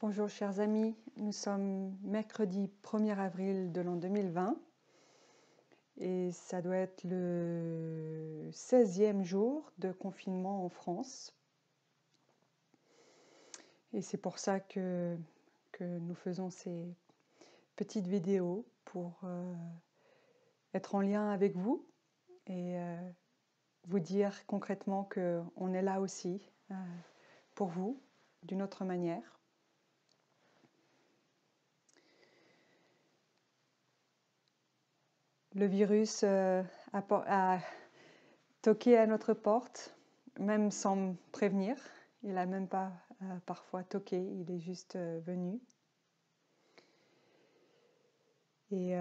Bonjour chers amis, nous sommes mercredi 1er avril de l'an 2020 et ça doit être le 16e jour de confinement en France. Et c'est pour ça que nous faisons ces petites vidéos pour être en lien avec vous et vous dire concrètement qu'on est là aussi pour vous d'une autre manière. Le virus a toqué à notre porte, même sans me prévenir. Il n'a même pas parfois toqué, il est juste venu. Et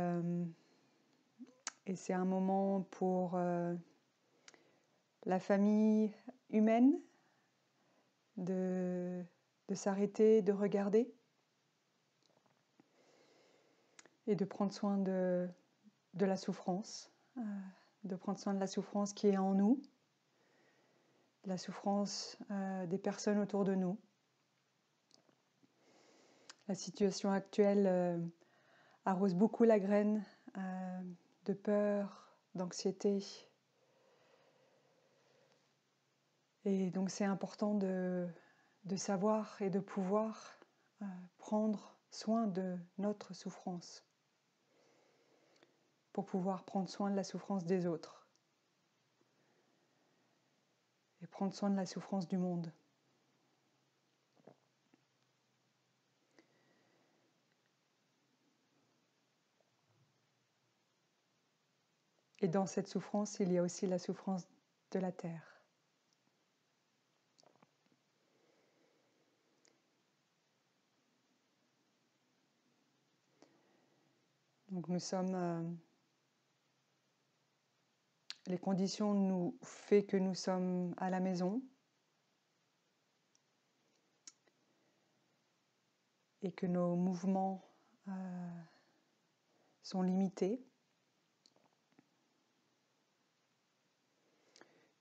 c'est un moment pour la famille humaine de s'arrêter, de regarder et de prendre soin de la souffrance, de prendre soin de la souffrance qui est en nous, de la souffrance des personnes autour de nous. La situation actuelle arrose beaucoup la graine de peur, d'anxiété. Et donc c'est important de savoir et de pouvoir prendre soin de notre souffrance pour pouvoir prendre soin de la souffrance des autres et prendre soin de la souffrance du monde. Et dans cette souffrance, il y a aussi la souffrance de la terre. Donc nous sommes... les conditions nous font que nous sommes à la maison et que nos mouvements sont limités,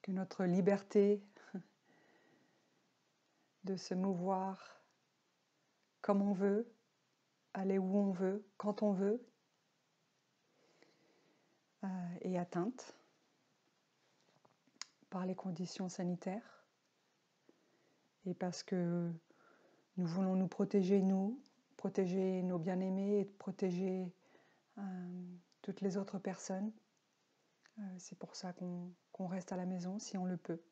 que notre liberté de se mouvoir comme on veut, aller où on veut, quand on veut, est atteinte par les conditions sanitaires et parce que nous voulons nous protéger, protéger nos bien-aimés et protéger toutes les autres personnes. C'est pour ça qu'on reste à la maison si on le peut.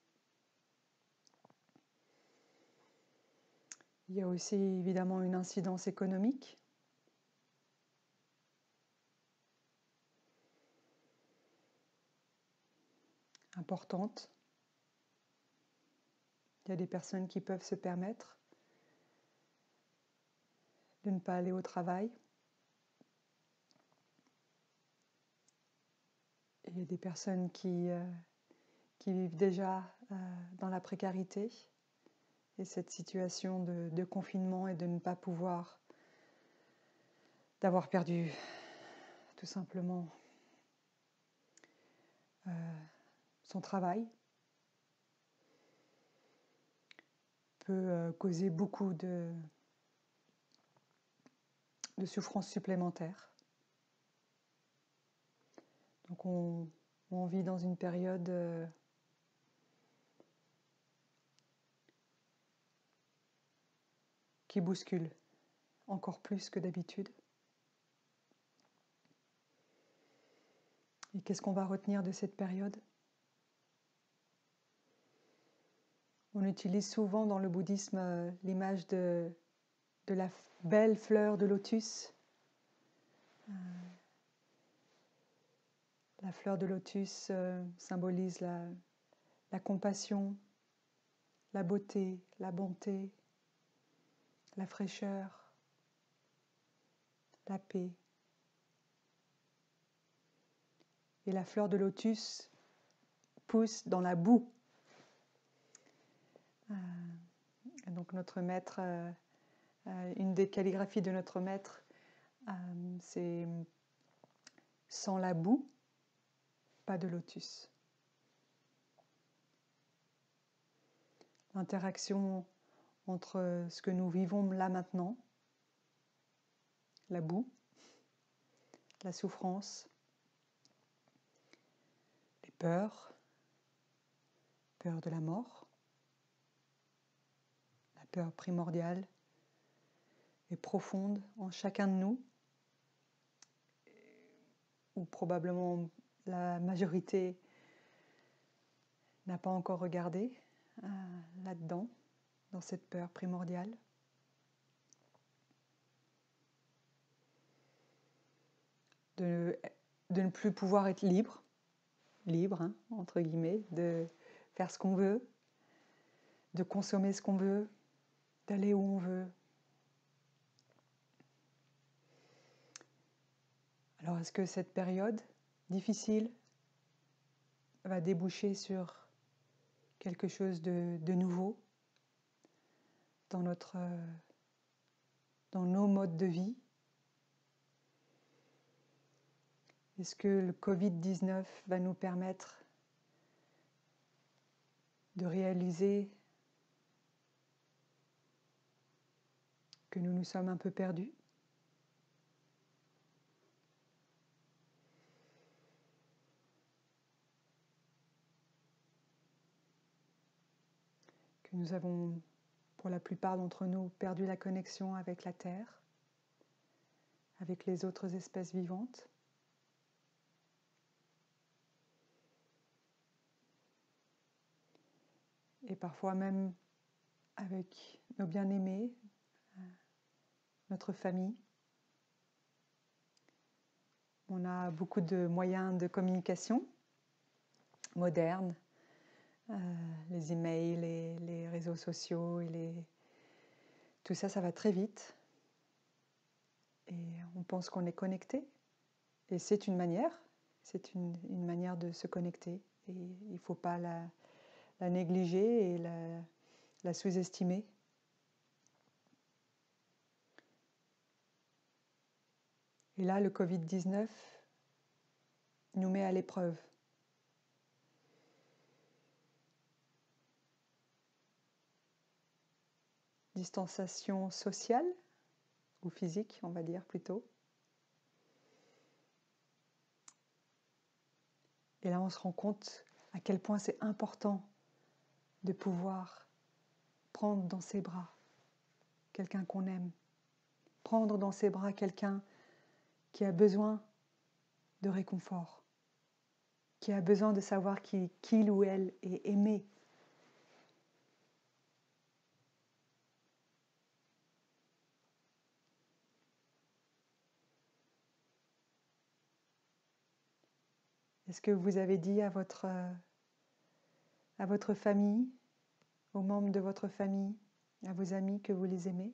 Il y a aussi évidemment une incidence économique. Importante. Il y a des personnes qui peuvent se permettre de ne pas aller au travail. Et il y a des personnes qui vivent déjà dans la précarité. Et cette situation de confinement et de ne pas pouvoir, d'avoir perdu tout simplement son travail, peut causer beaucoup de souffrances supplémentaires. Donc on vit dans une période qui bouscule encore plus que d'habitude. Et qu'est-ce qu'on va retenir de cette période ? On utilise souvent dans le bouddhisme l'image de la belle fleur de lotus. La fleur de lotus symbolise la compassion, la beauté, la bonté, la fraîcheur, la paix. Et la fleur de lotus pousse dans la boue. Donc notre maître, une des calligraphies de notre maître, c'est « sans la boue, pas de lotus ». L'interaction entre ce que nous vivons là maintenant, la boue, la souffrance, les peurs, peur de la mort, la peur primordiale et profonde en chacun de nous, ou probablement la majorité n'a pas encore regardé là-dedans, dans cette peur primordiale. De ne plus pouvoir être libre, hein, entre guillemets, de faire ce qu'on veut, de consommer ce qu'on veut, d'aller où on veut. Alors est-ce que cette période difficile va déboucher sur quelque chose de nouveau dans nos modes de vie? Est-ce que le Covid-19 va nous permettre de réaliser que nous nous sommes un peu perdus? Que nous avons, pour la plupart d'entre nous, perdu la connexion avec la Terre, avec les autres espèces vivantes? Et parfois même avec nos bien-aimés, notre famille. On a beaucoup de moyens de communication modernes, les emails, les réseaux sociaux, tout ça, ça va très vite. Et on pense qu'on est connecté. Et c'est une manière de se connecter. Et il ne faut pas la négliger et la sous-estimer. Et là, le Covid-19 nous met à l'épreuve. Distanciation sociale, ou physique, on va dire plutôt. Et là, on se rend compte à quel point c'est important de pouvoir prendre dans ses bras quelqu'un qu'on aime, prendre dans ses bras quelqu'un qui a besoin de réconfort, qui a besoin de savoir qu'il ou elle est aimé. Est-ce que vous avez dit à votre famille, aux membres de votre famille, à vos amis que vous les aimez?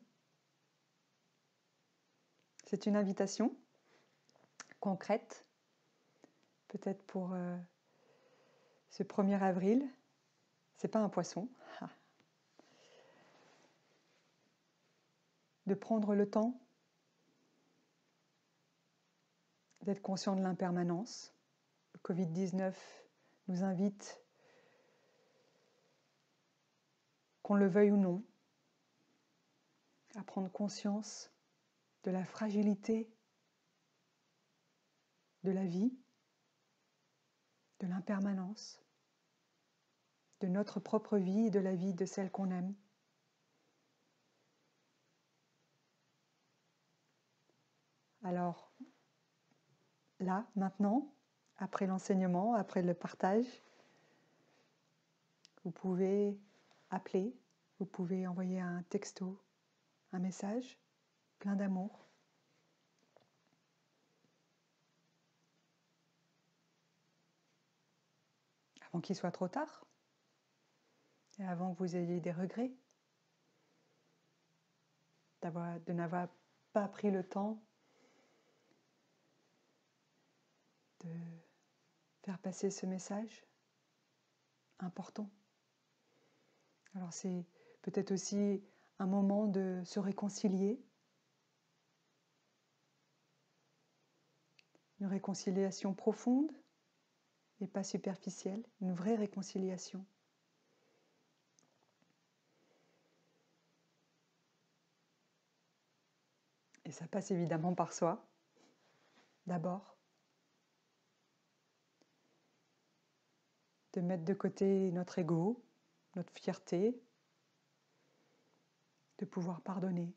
C'est une invitation concrète, peut-être pour ce 1er avril. C'est pas un poisson. De prendre le temps d'être conscient de l'impermanence. Le Covid-19 nous invite, qu'on le veuille ou non, à prendre conscience de la fragilité de la vie, de l'impermanence, de notre propre vie et de la vie de celle qu'on aime. Alors, là, maintenant, après l'enseignement, après le partage, vous pouvez appeler, vous pouvez envoyer un texto, un message plein d'amour. Avant qu'il soit trop tard, et avant que vous ayez des regrets de n'avoir pas pris le temps de faire passer ce message important. Alors c'est peut-être aussi un moment de se réconcilier, une réconciliation profonde et pas superficielle, une vraie réconciliation. Et ça passe évidemment par soi, d'abord. De mettre de côté notre ego, notre fierté, de pouvoir pardonner.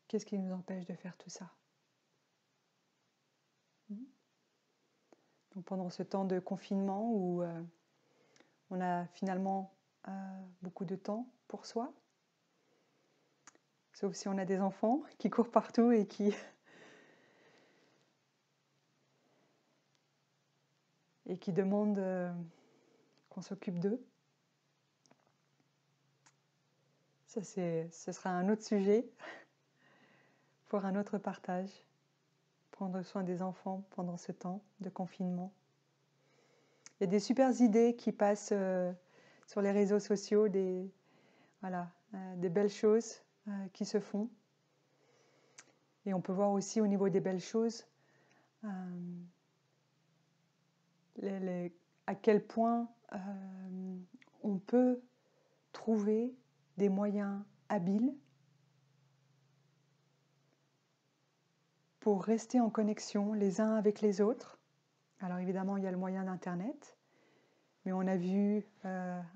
Qu'est-ce qui nous empêche de faire tout ça? Donc pendant ce temps de confinement où on a finalement beaucoup de temps pour soi, sauf si on a des enfants qui courent partout et qui demandent qu'on s'occupe d'eux. Ça, ce sera un autre sujet pour un autre partage. Prendre soin des enfants pendant ce temps de confinement. Il y a des super idées qui passent sur les réseaux sociaux, des belles choses qui se font. Et on peut voir aussi au niveau des belles choses à quel point on peut trouver des moyens habiles pour rester en connexion les uns avec les autres. Alors évidemment, il y a le moyen d'Internet, mais on a vu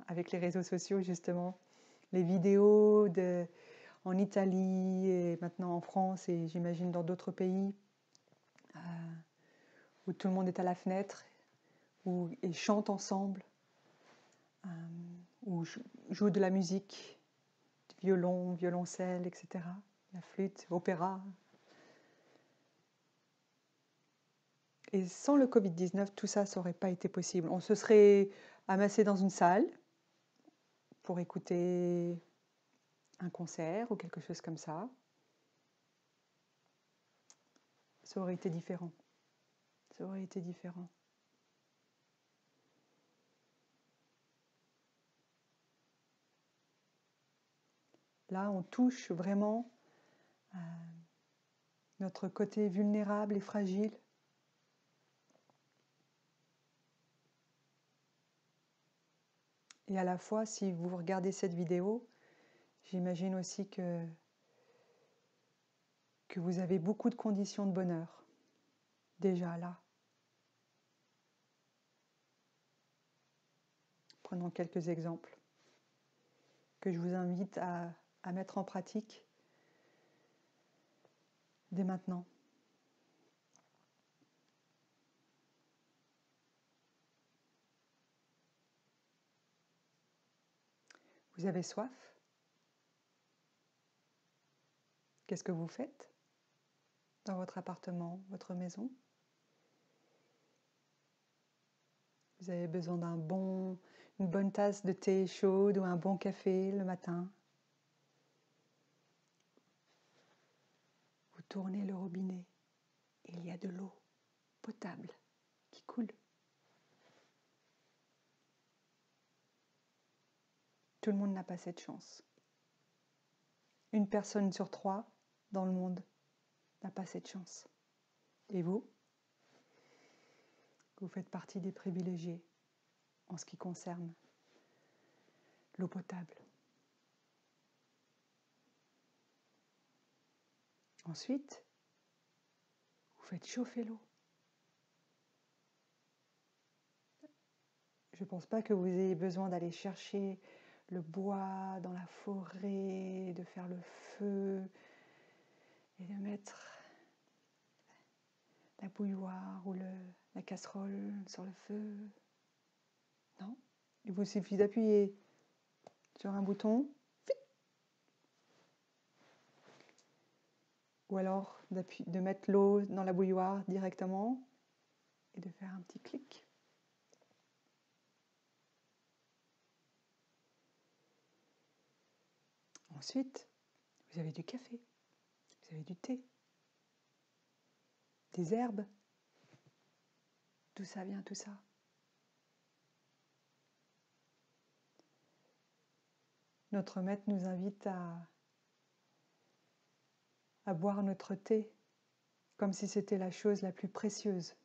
avec les réseaux sociaux justement les vidéos en Italie et maintenant en France et j'imagine dans d'autres pays où tout le monde est à la fenêtre et chante ensemble, ou joue de la musique, du violon, violoncelle, etc., la flûte, opéra. Et sans le Covid-19, tout ça, ça n'aurait pas été possible. On se serait amassé dans une salle pour écouter un concert ou quelque chose comme ça. Ça aurait été différent. Ça aurait été différent. Là, on touche vraiment notre côté vulnérable et fragile. Et à la fois, si vous regardez cette vidéo, j'imagine aussi que vous avez beaucoup de conditions de bonheur, déjà là. Prenons quelques exemples que je vous invite à mettre en pratique dès maintenant. Vous avez soif? Qu'est-ce que vous faites dans votre appartement, votre maison? Vous avez besoin une bonne tasse de thé chaude ou un bon café le matin. Vous tournez le robinet et il y a de l'eau potable qui coule. Tout le monde n'a pas cette chance. 1 personne sur 3 dans le monde n'a pas cette chance. Et vous faites partie des privilégiés en ce qui concerne l'eau potable. Ensuite, vous faites chauffer l'eau. Je ne pense pas que vous ayez besoin d'aller chercher le bois dans la forêt, de faire le feu et de mettre la bouilloire ou la casserole sur le feu. Non, il vous suffit d'appuyer sur un bouton, ou alors de mettre l'eau dans la bouilloire directement et de faire un petit clic. Ensuite, vous avez du café, vous avez du thé, des herbes. D'où ça vient tout ça? Notre maître nous invite à boire notre thé comme si c'était la chose la plus précieuse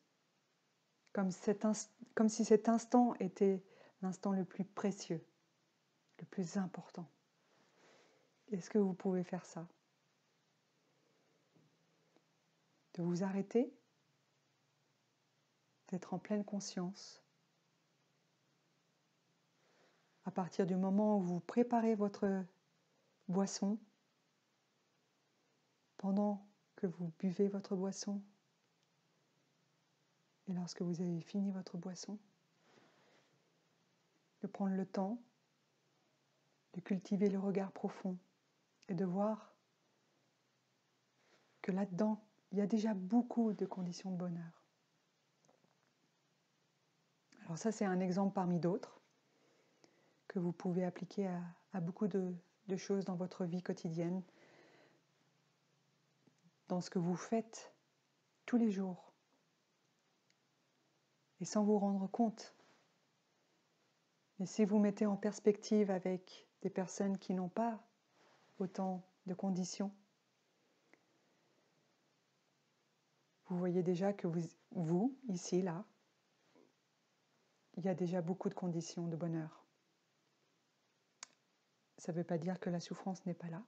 comme si cet instant était l'instant le plus précieux, le plus important. Est-ce que vous pouvez faire ça? De vous arrêter, d'être en pleine conscience. À partir du moment où vous préparez votre boisson, pendant que vous buvez votre boisson, et lorsque vous avez fini votre boisson, de prendre le temps de cultiver le regard profond et de voir que là-dedans, il y a déjà beaucoup de conditions de bonheur. Alors ça, c'est un exemple parmi d'autres que vous pouvez appliquer à beaucoup de choses dans votre vie quotidienne, dans ce que vous faites tous les jours, et sans vous rendre compte. Mais si vous mettez en perspective avec des personnes qui n'ont pas autant de conditions, vous voyez déjà que vous, ici, là, il y a déjà beaucoup de conditions de bonheur. Ça ne veut pas dire que la souffrance n'est pas là.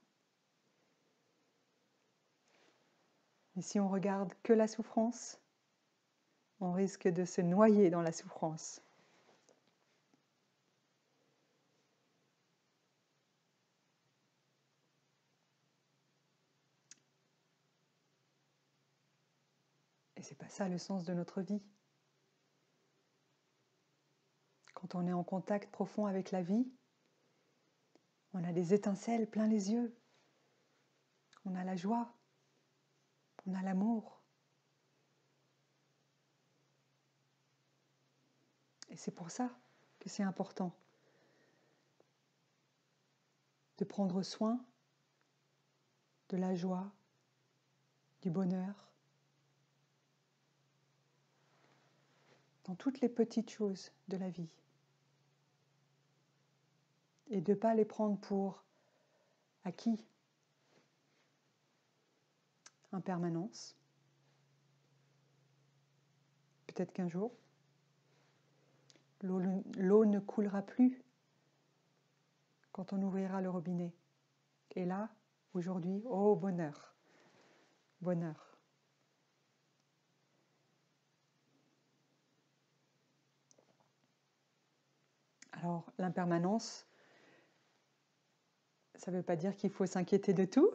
Mais si on regarde que la souffrance, on risque de se noyer dans la souffrance. Et c'est pas ça le sens de notre vie. Quand on est en contact profond avec la vie, on a des étincelles plein les yeux. On a la joie. On a l'amour. Et c'est pour ça que c'est important de prendre soin de la joie, du bonheur, dans toutes les petites choses de la vie. Et de ne pas les prendre pour acquis en permanence. Peut-être qu'un jour, l'eau ne coulera plus quand on ouvrira le robinet. Et là, aujourd'hui, oh bonheur, bonheur. Alors, l'impermanence, ça ne veut pas dire qu'il faut s'inquiéter de tout,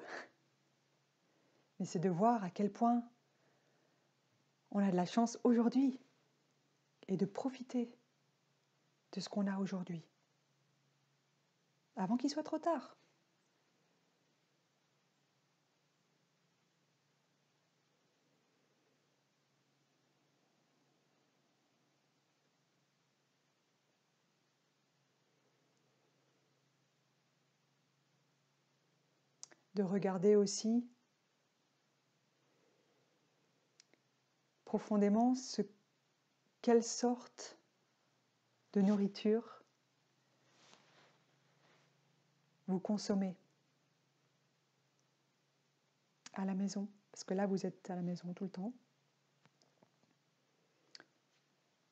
mais c'est de voir à quel point on a de la chance aujourd'hui et de profiter de ce qu'on a aujourd'hui, avant qu'il soit trop tard. De regarder aussi profondément quelle sorte de nourriture vous consommez à la maison, parce que là vous êtes à la maison tout le temps,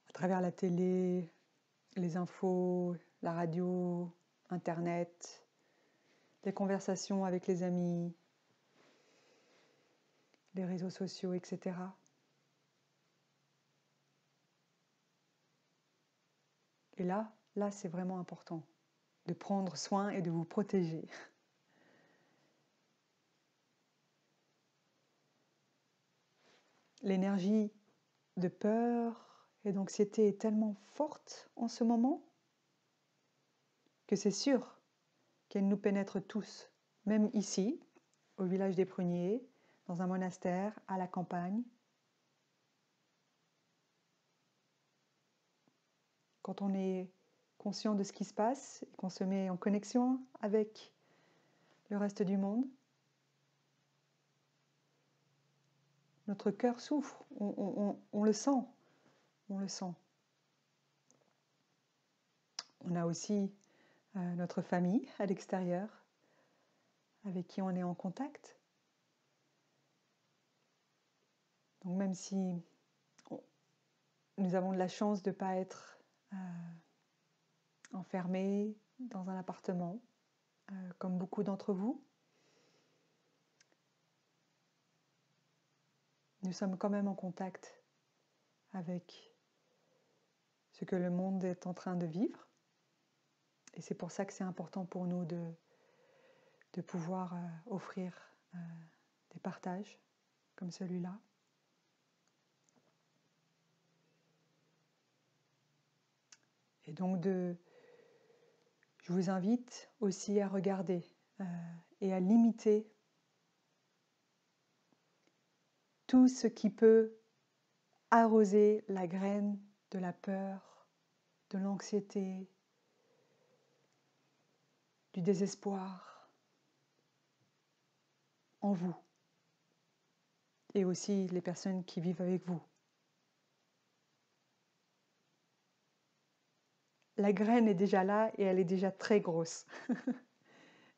à travers la télé, les infos, la radio, Internet, les conversations avec les amis, les réseaux sociaux, etc. Et là c'est vraiment important de prendre soin et de vous protéger. L'énergie de peur et d'anxiété est tellement forte en ce moment que c'est sûr qu'elle nous pénètre tous, même ici, au village des Pruniers, dans un monastère, à la campagne. Quand on est conscient de ce qui se passe, qu'on se met en connexion avec le reste du monde, notre cœur souffre, on le sent, on le sent. On a aussi notre famille à l'extérieur, avec qui on est en contact. Donc même si nous avons de la chance de ne pas être enfermés dans un appartement, comme beaucoup d'entre vous. Nous sommes quand même en contact avec ce que le monde est en train de vivre. Et c'est pour ça que c'est important pour nous de pouvoir offrir des partages comme celui-là. Et donc, je vous invite aussi à regarder et à limiter tout ce qui peut arroser la graine de la peur, de l'anxiété, du désespoir en vous et aussi les personnes qui vivent avec vous. La graine est déjà là et elle est déjà très grosse.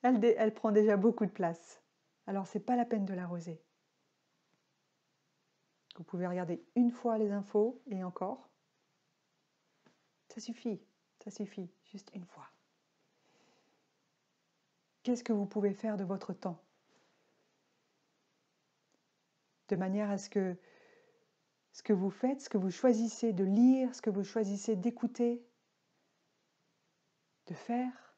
Elle prend déjà beaucoup de place. Alors c'est pas la peine de l'arroser. Vous pouvez regarder une fois les infos et encore. Ça suffit, juste une fois. Qu'est-ce que vous pouvez faire de votre temps? De manière à ce que vous faites, ce que vous choisissez de lire, ce que vous choisissez d'écouter, de faire,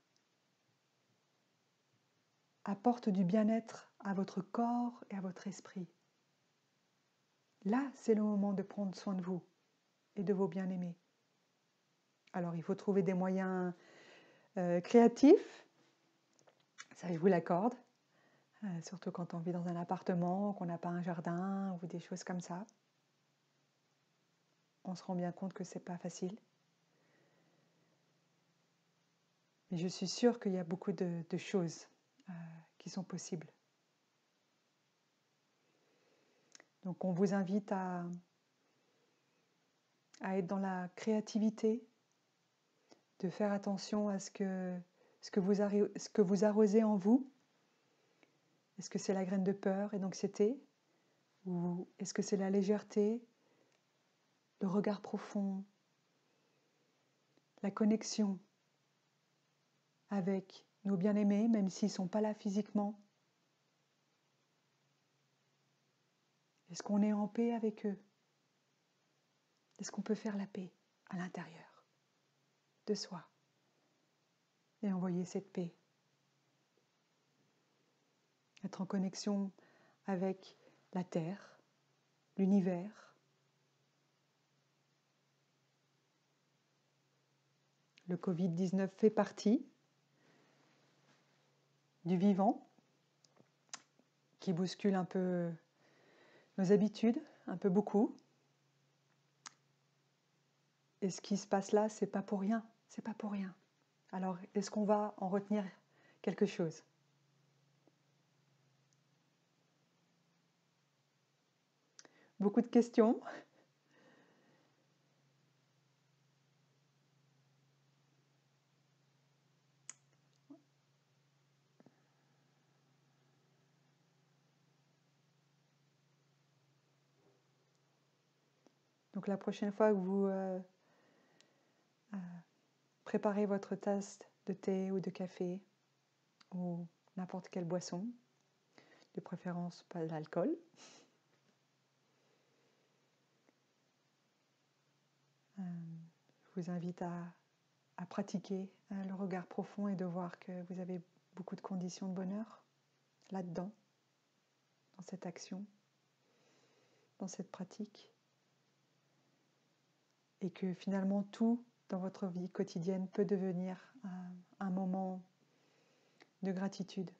apporte du bien-être à votre corps et à votre esprit. Là, c'est le moment de prendre soin de vous et de vos bien-aimés. Alors, il faut trouver des moyens créatifs, ça je vous l'accorde, surtout quand on vit dans un appartement, qu'on n'a pas un jardin ou des choses comme ça. On se rend bien compte que c'est pas facile. Mais je suis sûre qu'il y a beaucoup de choses qui sont possibles. Donc on vous invite à être dans la créativité, de faire attention à ce que vous arrosez en vous. Est-ce que c'est la graine de peur et d'anxiété? Ou est-ce que c'est la légèreté, le regard profond, la connexion avec nos bien-aimés, même s'ils ne sont pas là physiquement? Est-ce qu'on est en paix avec eux? Est-ce qu'on peut faire la paix à l'intérieur de soi et envoyer cette paix? Être en connexion avec la Terre, l'univers. Le Covid-19 fait partie du vivant qui bouscule un peu nos habitudes, un peu beaucoup. Et ce qui se passe là, c'est pas pour rien, c'est pas pour rien. Alors, est-ce qu'on va en retenir quelque chose? Beaucoup de questions. Donc la prochaine fois que vous préparez votre tasse de thé ou de café ou n'importe quelle boisson, de préférence pas de l'alcool, je vous invite à pratiquer le regard profond et de voir que vous avez beaucoup de conditions de bonheur là-dedans, dans cette action, dans cette pratique. Et que finalement tout dans votre vie quotidienne peut devenir un moment de gratitude